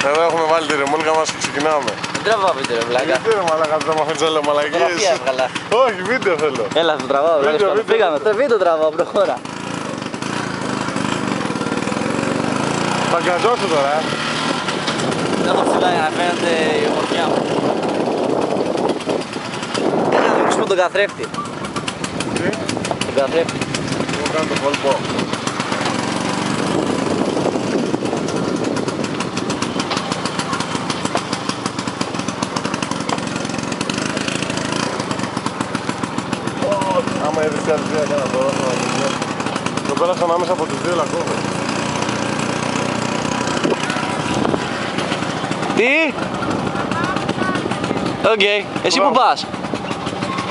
Εδώ έχουμε βάλει τη ρεμόλκα μας και ξεκινάμε. Δεν τραβάω βίντεο ρε βλάκα. Γιατί ρε μαλάκα, δεν μου αφήνεις άλλο μαλακίες. Φωτογραφία έβγαλα. Όχι, βίντεο θέλω. Έλα θα το τραβάω βλάκα. Πήγαμε, το βίντεο τραβάω, προχώρα. Θα γκαζώσω τώρα, Δεν έχω ψηλά για να φαίνεται η ομορφιά μου. Κάτσε να δείξουμε τον καθρέφτη. Τι? Τον καθρέφτη. Εγώ κάνω το κόλπο. Άμα είδες κάτι δύο έκανα τώρα, το πέρασα ανάμεσα από τις δύο λακκόβες. Τι? Οκ. Εσύ που πας?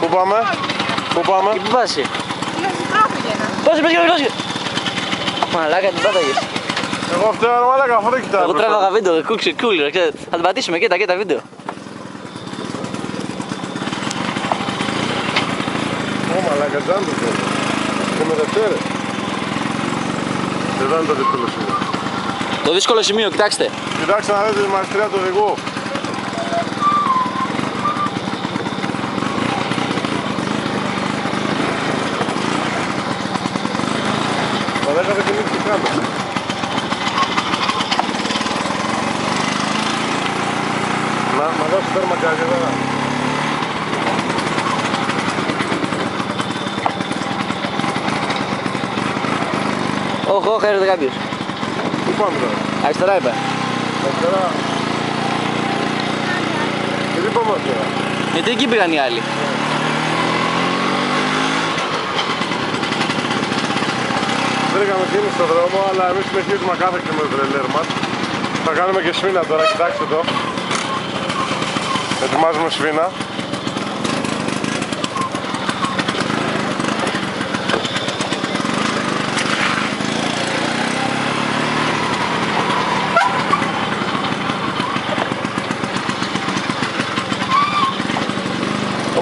Πού πάμε? Πού πάμε? Και πού πας εσύ? Πας, πας. Μαλάκα την πάταγες. Εγώ φταίω ρε μαλάκα, αφού δεν κοιτάω. Εγώ τράβαγα βίντεο, cool, θα την πατήσουμε, κοίτα βίντεο. Ω μαλάκα, τζάντο θέλω. Και με Δευτέρες. Εδώ είναι το δύσκολο σημείο. Το δύσκολο σημείο, κοιτάξτε. Κοιτάξτε να δείτε τη μαστρία του οδηγού. Μαλάκα δεν κινείται τη κάμερα. Να δώσει τέρμα κάτι εδώ. Όχι, έρχεται κάποιος. Πού πάμε τώρα? Αριστερά είπε. Αριστερά. Γιατί πάμε αριστερά? Γιατί εκεί πήγαν οι άλλοι. Δεν έκαμε κίνηση στον δρόμο, αλλά εμείς συνεχίζουμε ακάθεκτα με το τρελέρ μας. Θα κάνουμε και σφίνα τώρα, κοιτάξτε το. Ετοιμάζουμε σφίνα.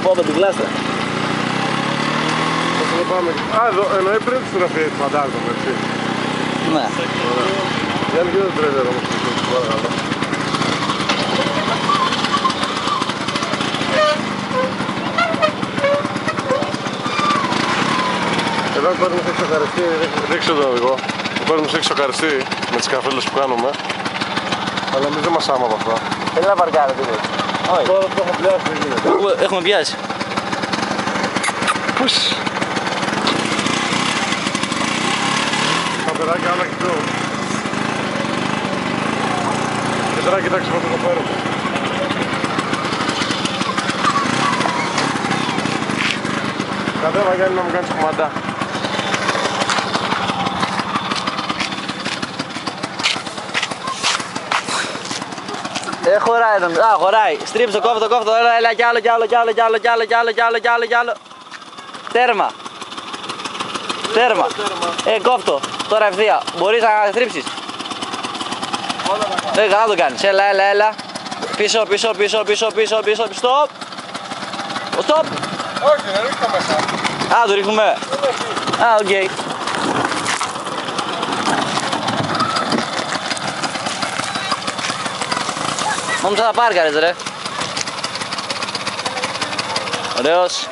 Πω με την κλάστα. Πάμε. Α, εδώ εννοεί πριν τη φωτογραφία της φαντάζομαι, έτσι. Ναι. Για να γίνει το τρέλερ όμως, παρακαλώ. Εδώ ο κόσμος έχει σοκαριστεί, δείξε τον οδηγό. Ο κόσμος έχει σοκαριστεί με τις καφέλες που κάνουμε. Αλλά εμείς δεν μας άμα από αυτά. Θέλει να παρκάρετε τίποτα. Όχι. Τώρα το έχω πιάσει, δεν γίνεται. Έχουμε πιάσει. Πούς! Τα παιδάκια άλλα κοιτώ. Και τώρα κοιτάξτε πώς το φέρω. Κατέβα Γιάννη να μου κάνεις κουμαντά. Χωράει εδώ. Α, χωράει. Στρίψε, κόφτο. Έλα, κι άλλο. Τέρμα. Κόφτο. Τώρα ευθεία. Μπορείς να στρίψεις. Καλά το κάνεις. Έλα. Πίσω. Στοπ. Στοπ. Όχι, δεν ρίχνω μέσα. Α, το ρίχνουμε. Α, οκ. Νόμιζα θα πάρκαρες ρε. Ωραίος.